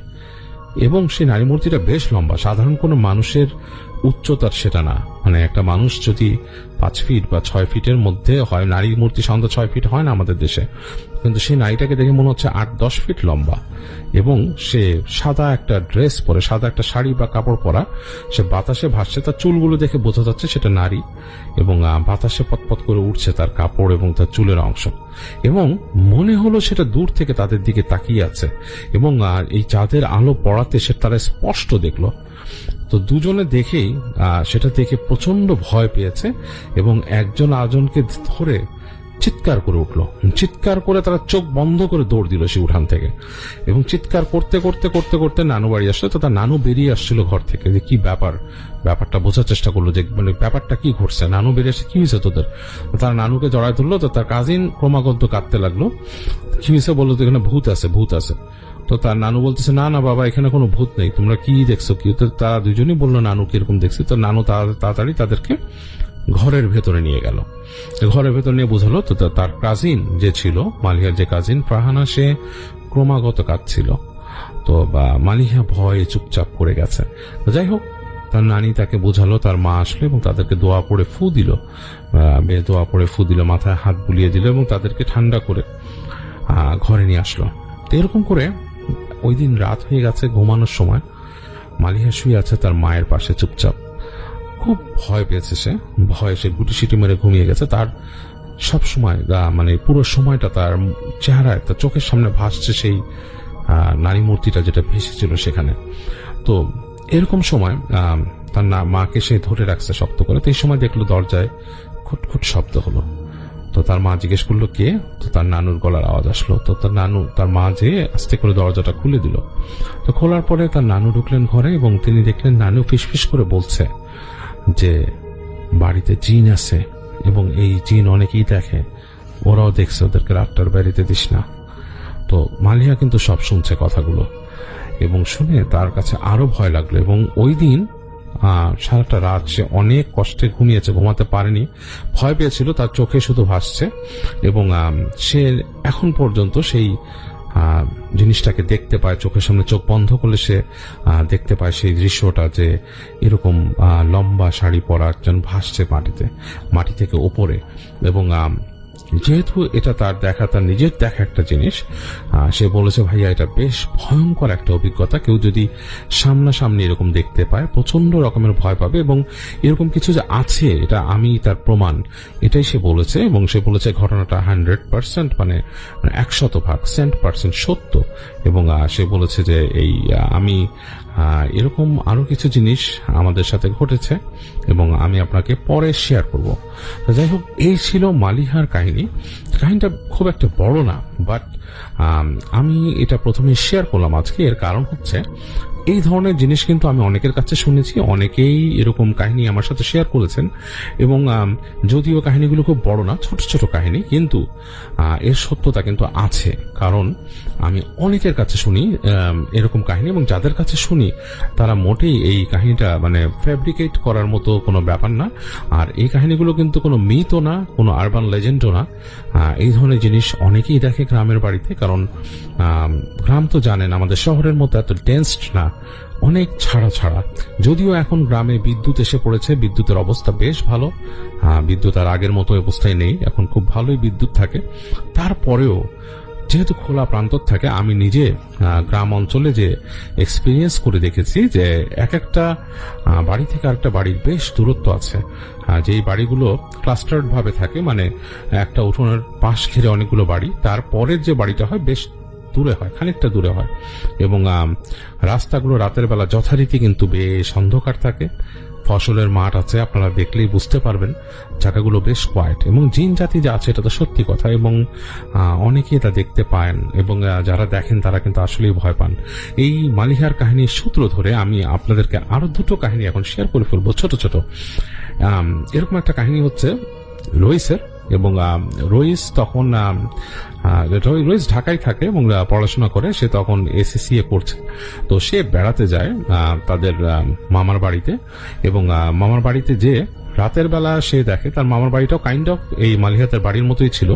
এবং সেই নারী মূর্তিটা বেশ লম্বা, সাধারণ কোনো মানুষের উচ্চতার সেটা না। মানে একটা মানুষ যদি 5 ফিট বা 6 ফিটের মধ্যে হয়, নারী মূর্তি সাধারণত 6 ফিট হয় না আমাদের দেশে, কিন্তু সেই নারীটাকে দেখে মনে হচ্ছে 8-10 ফিট লম্বা। এবং সে সাদা একটা ড্রেস পরে, সাদা একটা শাড়ি বা কাপড় পরা, সে বাতাসে ভাসছে। তার চুলগুলো দেখে বোঝা যাচ্ছে সেটা নারী, এবং বাতাসে পতপত করে উঠছে তার কাপড় এবং তার চুলের অংশ। এবং মনে হলো সেটা দূর থেকে তাদের দিকে তাকিয়ে আছে, এবং এই চাঁদের আলো পড়াতে সে তারা স্পষ্ট দেখলো। তো দুজনে দেখেই সেটা দেখে প্রচন্ড ভয় পেয়েছে, এবং একজন আরেকজনকে ধরে চিৎকার করে উঠলো। চিৎকার করে তারা চোখ বন্ধ করে দৌড় দিল সে উঠান থেকে, এবং চিৎকার করতে করতে করতে করতে নানু বাড়ি আসলো। তো তার নানু বেরিয়ে আসছিল ঘর থেকে, যে কি ব্যাপারটা বোঝার চেষ্টা করলো যে মানে ব্যাপারটা কি ঘটছে। নানু বেরিয়ে আসে, কি হয়েছে তোদের? তার নানুকে জড়ায় ধরলো। তো তার কাজিন ক্রমাগত কাঁদতে লাগলো। কি হয়েছে বললো, তো এখানে ভূত আছে। তো তার নানু বলতেছে, না না বাবা, এখানে কোনো ভূত নেই, তোমরা কি দেখছো কি? তো তারা দুজনই বললো নানু কিরকম দেখছি। তো নানু তাড়াতাড়ি তাদেরকে ঘরের ভেতরে নিয়ে গেল। ঘরের ভেতর নিয়ে বোঝালো। তো তার কাজিন যে ছিল, মালিহার যে কাজিন ফারহানা, সে ক্রমাগত কাঁদছিল। তো মালিহা ভয়ে চুপচাপ করে গেছে। যাই হোক, তার নানি তাকে বোঝালো, তার মা আসলো এবং তাদেরকে দোয়া পড়ে ফু দিল, মাথায় হাত বুলিয়ে দিল, এবং তাদেরকে ঠান্ডা করে ঘরে নিয়ে আসলো। তো এরকম করে ওই দিন রাত হয়ে গেছে। ঘুমানোর সময় মালিহা শুয়ে আছে তার মায়ের পাশে চুপচাপ। খুব ভয় পেয়েছে সে গুটি সিটি মেরে ঘুমিয়ে গেছে। তার সব সময় মানে পুরো সময়টা তার চেহারায়, তার চোখের সামনে ভাসছে সেই নারী মূর্তিটা যেটা ভেসেছিল সেখানে। তো এরকম সময় তার মাকে সে ধরে রাখছে শক্ত করে। তো এই সময় দেখলো দরজায় খুটখুট শব্দ হলো। তো তার মা জিজ্ঞেস করলো কে? তো তার নানুর গলার আওয়াজ আসলো। তো তার মা যে আস্তে করে দরজাটা খুলে দিল। তো খোলার পরে তার নানু ঢুকলেন ঘরে, এবং তিনি দেখলেন নানু ফিসফিস করে বলছে যে বাড়িতে জিন আছে, এবং এই জিন অনেকেই দেখে, ওরাও দেখছে, ওদেরকে রাতটার বাড়িতে দিস না। তো মালিহা কিন্তু সব শুনছে কথাগুলো, এবং শুনে তার কাছে আরো ভয় লাগলো। এবং ওই দিন সারাটা রাত সে অনেক কষ্টে ঘুমিয়েছে, ঘুমাতে পারেনি, ভয় পেয়েছিল, তার চোখে শুধু ভাসছে। এবং সে এখন পর্যন্ত সেই জিনিসটাকে দেখতে পায়, চোখের সামনে চোখ বন্ধ করলে সে দেখতে পায় সেই দৃশ্যটা, যে এরকম লম্বা শাড়ি পরা একজন ভাসছে মাটি থেকে ওপরে। এবং যেহেতু এটা তার নিজের দেখা একটা জিনিস, সে বলেছে ভাইয়া এটা বেশ ভয়ঙ্কর একটা অভিজ্ঞতা, কেউ যদি সামনাসামনি এরকম দেখতে পায় প্রচন্ড রকমের ভয় পাবে, এবং এরকম কিছু যে আছে এটা আমি তার প্রমাণ, এটাই সে বলেছে। এবং সে বলেছে ঘটনাটা 100% মানে 100% সত্য। এবং সে বলেছে যে এই আমি এরকম আরো কিছু জিনিস আমাদের সাথে ঘটেছে, এবং আমি আপনাকে পরে শেয়ার করব। যাই হোক, এই ছিল মালিহার কাহিনীটা খুব একটা বড় না, বাট আমি এটা প্রথমে শেয়ার করলাম আজকে। এর কারণ হচ্ছে এই ধরনের জিনিস কিন্তু আমি অনেকের কাছে শুনেছি, অনেকেই এরকম কাহিনী আমার সাথে শেয়ার করেছেন। এবং যদিও কাহিনীগুলো খুব বড় না, ছোট ছোট কাহিনী, কিন্তু এর সত্যতা কিন্তু আছে, কারণ আমি অনেকের কাছে শুনি এরকম কাহিনী, এবং যাদের কাছে শুনি তারা মোটেই এই কাহিনীটা মানে ফ্যাব্রিকেট করার মতো কোনো ব্যাপার না। আর এই কাহিনীগুলো কিন্তু কোনো মিথও না, কোনো আরবান লেজেন্ডও না। এই ধরনের জিনিস অনেকেই দেখে গ্রামের বাড়িতে, কারণ গ্রাম তো জানেন আমাদের শহরের মতো এত ডেন্সড না, অনেক ছাড়া। যদিও এখন গ্রামে বিদ্যুৎ এসে পড়েছে, বিদ্যুতের অবস্থা বেশ ভালো, বিদ্যুৎ আর আগের মতো অবস্থায় নেই, এখন খুব ভালোই বিদ্যুৎ থাকে। তারপরেও যেহেতু খোলা প্রান্তর থাকে, আমি নিজে গ্রাম অঞ্চলে যে এক্সপিরিয়েন্স করে দেখেছি যে এক একটা বাড়ি থেকে আরেকটা বাড়ির বেশ দূরত্ব আছে, যেই বাড়িগুলো ক্লাস্টার্ড ভাবে থাকে, মানে একটা উঠোনের পাশ ঘিরে অনেকগুলো বাড়ি, তারপরের যে বাড়িটা হয় বেশ দূরে হয়, খানিকটা দূরে হয়, এবং রাস্তাগুলো রাতের বেলা যথারীতি কিন্তু বেশ অন্ধকার থাকে। ফসলের মাঠ আছে, আপনারা দেখলেই বুঝতে পারবেন জায়গাগুলো বেশ কোয়াইট, এবং জিন জাতি যা আছে এটা তো সত্যি কথা, এবং অনেকেই তা দেখতে পান, এবং যারা দেখেন তারা কিন্তু আসলেই ভয় পান। এই মালিহার কাহিনীর সূত্র ধরে আমি আপনাদেরকে আরো দুটো কাহিনী এখন শেয়ার করে ফেলবো, ছোট ছোট। এরকম একটা কাহিনী হচ্ছে রইসের, এবং রইস তখন রইস ঢাকায় থাকে এবং পড়াশোনা করে, সে তখন এসএসসিএ পড়ছে। তো সে বেড়াতে যায় তাদের মামার বাড়িতে, এবং মামার বাড়িতে যে রাতের বেলা সে দেখে তার মামার বাড়িটাও কাইন্ড অফ এই মালিহাতের বাড়ির মতোই ছিল,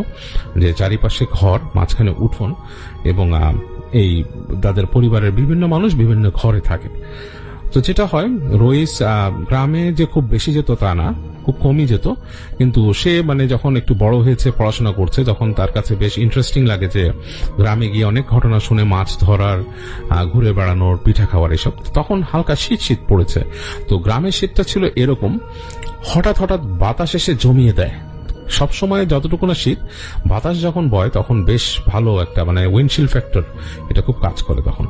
যে চারিপাশে ঘর, মাঝখানে উঠোন, এবং এই তাদের পরিবারের বিভিন্ন মানুষ বিভিন্ন ঘরে থাকে। তো যেটা হয়, রইস গ্রামে যে খুব বেশি যেত তা না, খুব কমই যেত, কিন্তু সে মানে যখন একটু বড় হয়েছে, পড়াশোনা করছে, তখন তার কাছে বেশ ইন্টারেস্টিং লাগে যে গ্রামে গিয়ে অনেক ঘটনা শুনে, মাছ ধরার, ঘুরে বেড়ানোর, পিঠা খাওয়ার, এসব। তখন হালকা শীত শীত পড়েছে, তো গ্রামের শীতটা ছিল এরকম, হঠাৎ হঠাৎ বাতাস এসে জমিয়ে দেয়। সবসময় যতটুকু না শীত, বাতাস যখন বয় তখন বেশ ভালো একটা মানে উইন্ডশিল্ড ফ্যাক্টর, এটা খুব কাজ করে তখন।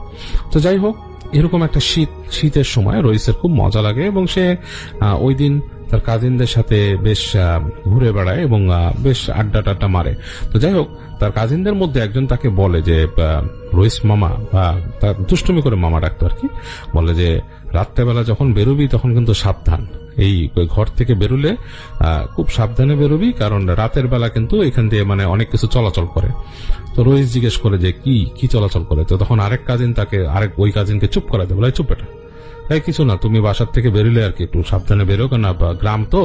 তো যাই হোক, এরকম একটা শীতের সময় রইসের খুব মজা লাগে, এবং সে ওই দিন তার কাজিনদের সাথে বেশ ঘুরে বেড়ায় এবং বেশ আড্ডা টাড্ডা মারে। তো যাই হোক, তার কাজিনদের মধ্যে একজন তাকে বলে যে রইস মামা, বা তার দুষ্টুমি করে মামা ডাকতো আর কি, বলে যে রাত্রেবেলা যখন বেরোবি তখন কিন্তু সাবধান, এই ঘর থেকে বেরোলে খুব সাবধানে বেরোবি, কারণ রাতের বেলা কিন্তু এখান দিয়ে মানে অনেক কিছু চলাচল করে। তো রইস জিজ্ঞেস করে যে কি চলাচল করে, তো তখন আরেক কাজিন তাকে ওই কাজিনকে চুপ করাতে বলে, চুপ এটা, তাই কিছু না, তুমি বাসার থেকে বেরোলে আর কি একটু সাবধানে বেরো, কেন গ্রাম তো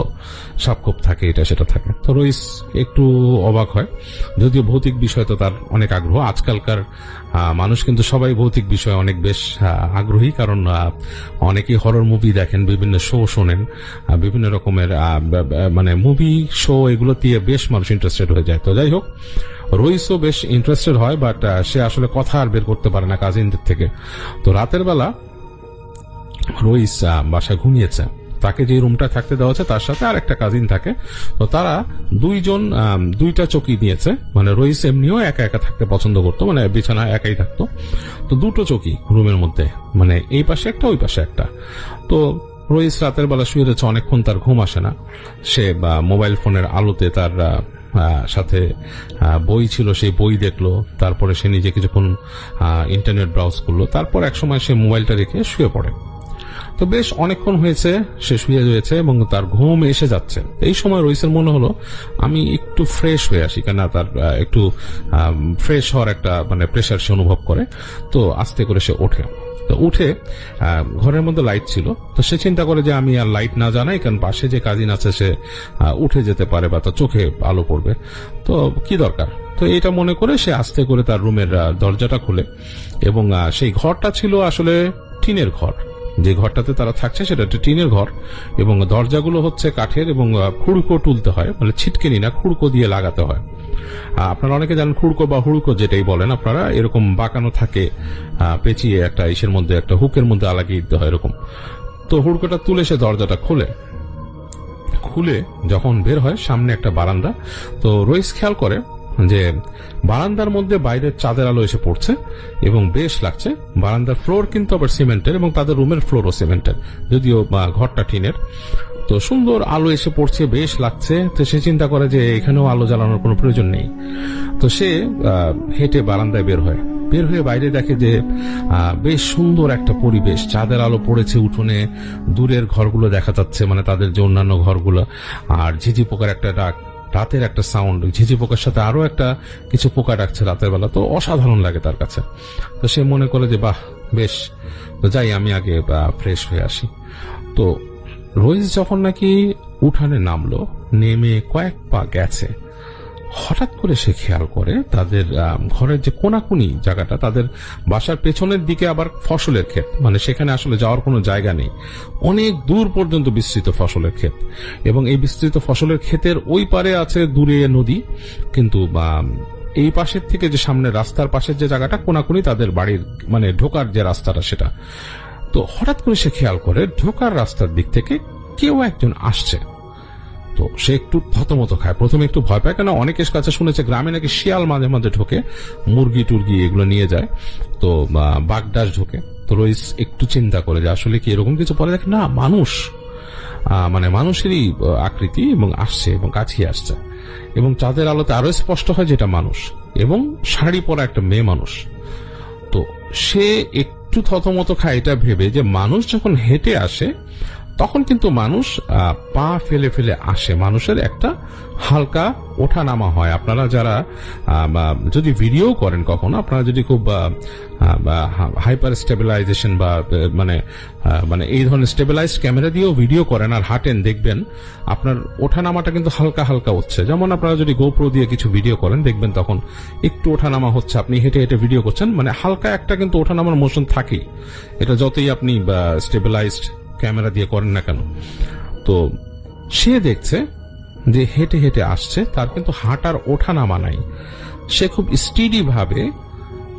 সাপ খোপ থাকে, এটা সেটা থাকে। তো রইস একটু অবাক হয়, যদিও ভৌতিক বিষয় তো তার অনেক আগ্রহ। আজকালকার মানুষ কিন্তু সবাই ভৌতিক বিষয়ে অনেক বেশ আগ্রহী, কারণ অনেকেই হরর মুভি দেখেন, বিভিন্ন শো শোনেন, বিভিন্ন রকমের মানে মুভি শো, এগুলো দিয়ে বেশ মানুষ ইন্টারেস্টেড হয়ে যায়। তো যাই হোক, রইসও বেশ ইন্টারেস্টেড হয়, বাট সে আসলে কথা আর বের করতে পারে না কাজিনদের থেকে। তো রাতের বেলা রইস বাসায় ঘুমিয়েছে, তাকে যে রুমটা থাকতে দেওয়া আছে তার সাথে আর একটা কাজিন থাকে। তো তারা দুইজন দুইটা চৌকি নিয়েছে, মানে রইস এমনিও একা একা থাকতে পছন্দ করতো, মানে বিছানায় একাই থাকতো। তো দুটো চৌকি রুমের মধ্যে, মানে এই পাশে একটা ওই পাশে একটা। তো রইস রাতের বেলা শুয়ে রয়েছে, অনেকক্ষণ তার ঘুম আসে না। সে মোবাইল ফোনের আলোতে তার সাথে বই ছিল, সেই বই দেখলো, তারপরে সে নিজে কিছুক্ষণ ইন্টারনেট ব্রাউজ করলো, তারপর একসময় সে মোবাইলটা রেখে শুয়ে পড়ে। তো বেশ অনেকক্ষণ হয়েছে সে শুয়ে রয়েছে এবং তার ঘুম এসে যাচ্ছে। এই সময় রইসের মনে হলো আমি একটু ফ্রেশ হয়ে আসি, কেন তার একটু ফ্রেশ হওয়ার একটা মানে প্রেশার সে অনুভব করে। তো আস্তে করে সে ওঠে, তো উঠে ঘরের মধ্যে লাইট ছিল, তো সে চিন্তা করে যে আমি আর লাইট না জানাই, কারণ পাশে যে কাজিন আছে সে উঠে যেতে পারে বা তার চোখে আলো পড়বে, তো কি দরকার। তো এটা মনে করে সে আস্তে করে তার রুমের দরজাটা খুলে, এবং সেই ঘরটা ছিল আসলে টিনের ঘর, যে ঘরটাতে তারা থাকছে সেটা একটা টিনের ঘর, এবং দরজাগুলো হচ্ছে কাঠের, এবং খুড়কো তুলতে হয়, মানে ছিটকেনি না, খুড়কো দিয়ে লাগাতে হয়। আপনারা অনেকে জানেন খুড়কো বা হুড়কো যেটাই বলেন আপনারা, এরকম বাঁকানো থাকে, পেঁচিয়ে একটা ইসের মধ্যে, একটা হুকের মধ্যে লাগিয়ে দিতে হয় এরকম। তো হুড়কোটা তুলে সে দরজাটা খুলে যখন বের হয়, সামনে একটা বারান্দা। তো রইস খেয়াল করে যে বারান্দার মধ্যে বাইরের চাঁদের আলো এসে পড়ছে এবং বেশ লাগছে। বারান্দার ফ্লোর কিন্তু আবার সিমেন্টের, এবং তাদের রুমের ফ্লোরও সিমেন্টের, যদিও ঘরটা টিনের। তো সুন্দর আলো এসে পড়ছে, বেশ লাগছে। তো সে চিন্তা করে যে এখানেও আলো জ্বালানোর কোনো প্রয়োজন নেই। তো সে হেঁটে বারান্দায় বের হয়ে বাইরে দেখে যে বেশ সুন্দর একটা পরিবেশ, চাঁদের আলো পড়েছে উঠোনে, দূরের ঘরগুলো দেখা যাচ্ছে, মানে তাদের যে অন্যান্য ঘরগুলো, আর ঝিঝি পোকার একটা ডাক, রাতের একটা সাউন্ড, ঝিঝি পোকার সাথে আরো একটা কিছু পোকা ডাকছে রাতের বেলা। তো অসাধারণ লাগে তার কাছে। তো সে মনে করে যে বাহ বেশ, তো যাই আমি আগে ফ্রেশ হয়ে আসি। তো রইস যখন নাকি উঠানে নামলো, নেমে কয়েক পা গেছে, হঠাৎ করে সে খেয়াল করে তাদের ঘরের যে কোনাকুনি জায়গাটা, তাদের বাসার পেছনের দিকে আবার ফসলের ক্ষেত, মানে সেখানে আসলে যাওয়ার কোনো জায়গা নেই, অনেক দূর পর্যন্ত বিস্তৃত ফসলের ক্ষেত, এবং এই বিস্তৃত ফসলের ক্ষেতের ওই পারে আছে দূরে নদী, কিন্তু এই পাশের থেকে যে সামনে রাস্তার পাশের যে জায়গাটা কোনাকুনি তাদের বাড়ির মানে ঢোকার যে রাস্তাটা সেটা। তো হঠাৎ করে সে খেয়াল করে ঢোকার রাস্তার দিক থেকে কেউ একজন আসছে। তো সে একটু থতমত খায়, প্রথমে একটু ভয় পায়, কেন অনেকের কাছে শুনেছে গ্রামে নাকি শিয়াল মাঝে মাঝে ঢোকে, মুরগি টুরগি এগুলো নিয়ে যায়, তো বাগডাস ঢোকে। তো রইস একটু চিন্তা করে যে আসলে কি এরকম কিছু, পরে দেখে না মানুষ, মানে মানুষেরই আকৃতি এবং আসছে এবং কাছে আসছে, এবং চাঁদের আলোতে আরো স্পষ্ট হয় যেটা মানুষ, এবং শাড়ি পরা একটা মেয়ে মানুষ। তো সে একটু থতমত খায় এটা ভেবে যে মানুষ যখন হেঁটে আসে তখন কিন্তু মানুষ পা ফেলে ফেলে আসে, মানুষের একটা হালকা ওঠা নামা হয়। আপনারা যারা যদি ভিডিও করেন কখনো, আপনারা যদি খুব হাইপার স্টেবিলাইজেশন বা মানে এই ধরনের স্টেবিলাইজড ক্যামেরা দিয়েও ভিডিও করেন আর হাঁটেন, দেখবেন আপনার ওঠা নামাটা কিন্তু হালকা হালকা হচ্ছে। যেমন আপনারা যদি গোপ্রো দিয়ে কিছু ভিডিও করেন দেখবেন তখন একটু ওঠা নামা হচ্ছে, আপনি হেঁটে হেঁটে ভিডিও করছেন, মানে হালকা একটা কিন্তু ওঠা নামার মোশন থাকেই, এটা যতই আপনি স্টেবিলাইজড ক্যামেরা দিয়ে করেন না কেন। তো সে দেখছে যে হেঁটে হেঁটে আসছে, তার কিন্তু হাঁটার ওঠা নামা নাই, সে খুব স্টিডি ভাবে,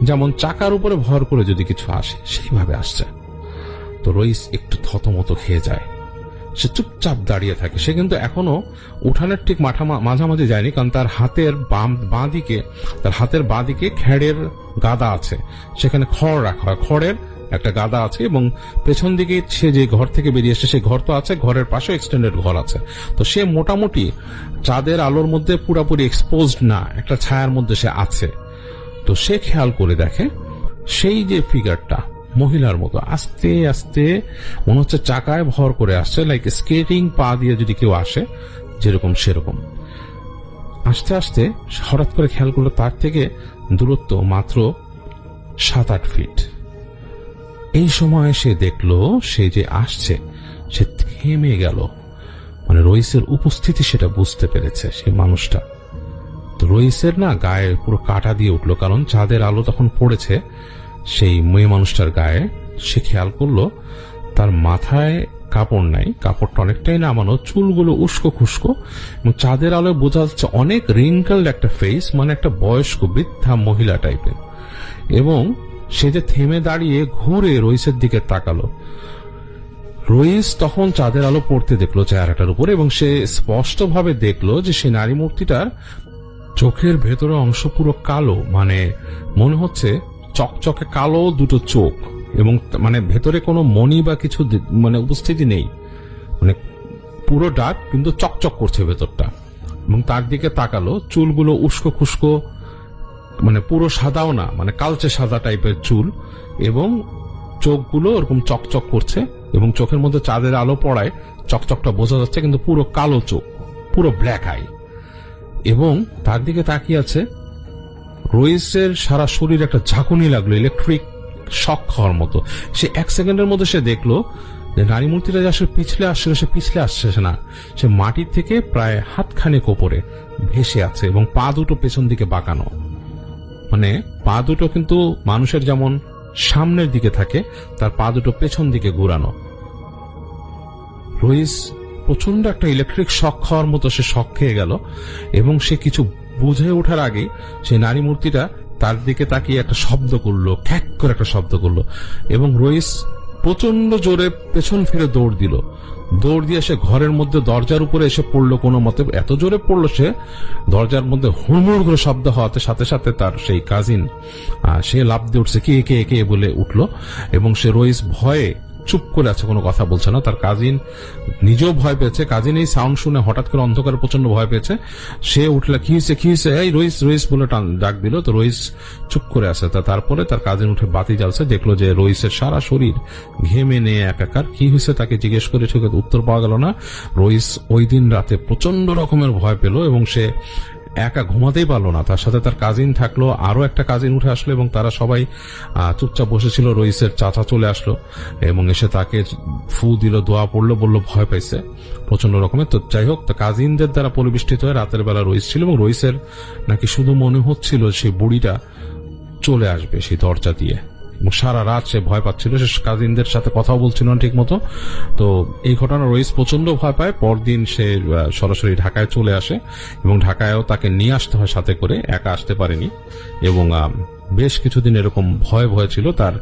যেমন চাকার উপরে ভর করে যদি কিছু আসে সেইভাবে আসছে। তো রইস একটু থতমত খেয়ে যায়, সে চুপচাপ দাঁড়িয়ে থাকে। সে কিন্তু এখনো উঠানের ঠিক মাঝামাঝি যায়নি, কারণ তার হাতের বাঁ দিকে খেড়ের গাদা আছে, সেখানে খড় রাখা হয়, খড়ের একটা গাদা আছে, এবং পেছন দিকে সে যে ঘর থেকে বেরিয়ে এসছে সেই ঘর তো আছে, ঘরের পাশে এক্সটেন্ডেড ঘর আছে। তো সে মোটামুটি চাঁদের আলোর মধ্যে পুরাপুরি এক্সপোজড না, একটা ছায়ার মধ্যে সে আছে। তো সে খেয়াল করে দেখে সেই যে ফিগারটা মহিলার মতো আস্তে আস্তে মনে হচ্ছে চাকায় ভর করে আসছে, লাইক স্কেটিং পা দিয়ে যদি কেউ আসে যেরকম সেরকম আস্তে আস্তে। হঠাৎ করে খেয়াল করলো তার থেকে দূরত্ব মাত্র 7-8 ফিট। এই সময় সে দেখলো সে যে আসছে সে থেমে গেল, মানে রইসের উপস্থিতি সেটা বুঝতে পেরেছে সেই মানুষটা। তো রইসের না গায়ে পুরো কাটা দিয়ে উঠলো, কারণ চাঁদের আলো তখন পড়েছে সেই মেয়ে মানুষটার গায়ে। সে খেয়াল করলো তার মাথায় কাপড় নাই, কাপড়টা অনেকটাই নামানো, চুলগুলো উস্কো খুস্কো, এবং চাঁদের আলোয় বোঝা যাচ্ছে অনেক রিঙ্কলড একটা ফেস, মানে একটা বয়স্ক বৃদ্ধা মহিলা টাইপের। এবং সে যে থেমে দাঁড়িয়ে ঘুরে রইসের দিকে তাকালো। রইস তখন চাঁদের আলো পড়তে দেখলো চেহারাটার উপর, এবং সে স্পষ্টভাবে দেখলো যে সেই নারী মূর্তিটার চোখের ভেতরে অংশ পুরো কালো, মানে মনে হচ্ছে চকচকে কালো দুটো চোখ, এবং মানে ভেতরে কোনো মণি বা কিছু মানে উপস্থিতি নেই, মানে পুরো ডার্ক কিন্তু চকচক করছে ভেতরটা। এবং তার দিকে তাকালো, চুলগুলো উস্কো খুস্কো, মানে পুরো সাদাও না, মানে কালচে সাদা টাইপের চুল, এবং চোখগুলো ওরকম চকচক করছে, এবং চোখের মধ্যে চাঁদের আলো পড়ায় চকচকটা বোঝা যাচ্ছে, কিন্তু পুরো কালো চোখ, পুরো ব্ল্যাক আই। এবং তার দিকে তাকিয়ে আছে। রইসের সারা শরীর একটা ঝাঁকুনি লাগলো, ইলেকট্রিক শক খাওয়ার মতো। সে 1 সেকেন্ডের মধ্যে সে দেখলো যে নারী মূর্তিটা যে আসলে পিছলে আসছিল, সে পিছলে আসছে না, সে মাটির থেকে প্রায় হাতখানেক ওপরে ভেসে আছে, এবং পা দুটো পেছন দিকে বাঁকানো, মানে পা দুটো কিন্তু মানুষের যেমন সামনের দিকে থাকে, তার পা দুটো পেছন দিকে ঘুরানো। রইস প্রচন্ড একটা ইলেকট্রিক শক খাওয়ার মতো সে শক খেয়ে গেল, এবং সে কিছু বুঝে ওঠার আগে সেই নারী মূর্তিটা তার দিকে তাকিয়ে একটা শব্দ করলো, খ্যাক করে একটা শব্দ করলো, এবং রইস প্রচন্ড জোরে পেছন ফিরে দৌড় দিল। দৌড় দিয়ে সে ঘরের মধ্যে দরজার উপরে এসে পড়লো, কোনো মতে এত জোরে পড়লো সে দরজার মধ্যে হুড়মুড় করে শব্দ হওয়াতে সাথে সাথে তার সেই কাজিন সে লাফ দিয়ে উঠছে, কে কে কে বলে উঠলো, এবং সে রইস ভয়ে চুপ করে আছে, কোনো কথা বলছে না। তার কাজিন নিজেও ভয় পেয়েছে, কাজিন এই সাউন্ড শুনে হঠাৎ করে অন্ধকারে প্রচন্ড ভয় পেয়েছে, সে উঠলে কি হয়েছে, এই রইস রইস বলে ডাক দিল। তো রইস চুপ করে আছে। তারপরে তার কাজিন উঠে বাতি জ্বালছে, দেখলো যে রইসের সারা শরীর ঘেমে নিয়ে একাকার। কি হয়েছে তাকে জিজ্ঞেস করে ঠিক উত্তর পাওয়া গেল না। রইস ওই দিন রাতে প্রচন্ড রকমের ভয় পেল, এবং সে একা ঘুমাতেই পারলো না। তার সাথে তার কাজিন থাকলো, আরো একটা কাজিন উঠে আসলো, এবং তারা সবাই চুপচাপ বসেছিল। রইসের চাচা চলে আসলো এবং এসে তাকে ফু দিল, দোয়া পড়লো, বললো ভয় পাইছে প্রচন্ড রকমের। তো যাই হোক, কাজিনদের দ্বারা পরিবেষ্টিত হয়ে রাতের বেলা রইস ছিল, এবং রইসের নাকি শুধু মনে হচ্ছিল সেই বুড়িটা চলে আসবে সেই দরজা দিয়ে, এবং সারা রাত সে ভয় পাচ্ছিল, সে কাজিনদের সাথে কথাও বলছিল না ঠিক মতো। তো এই ঘটনা রইস প্রচন্ড ভয় পায়। পরদিন সে সরাসরি ঢাকায় চলে আসে এবং ঢাকায়ও তাকে নিয়ে আসতে হয় সাথে করে, একা আসতে পারেনি। এবং বেশ কিছুদিন এরকম ভয় ছিল। তার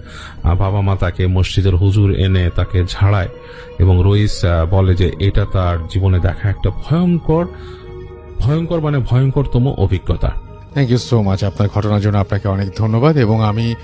বাবা মা তাকে মসজিদের হুজুর এনে তাকে ঝাড়ায় এবং রইস বলে যে এটা তার জীবনে দেখা একটা ভয়ঙ্কর মানে ভয়ঙ্করতম অভিজ্ঞতা। Thank you so much. আপনার ঘটনার জন্য আপনাকে অনেক ধন্যবাদ। এবং আমি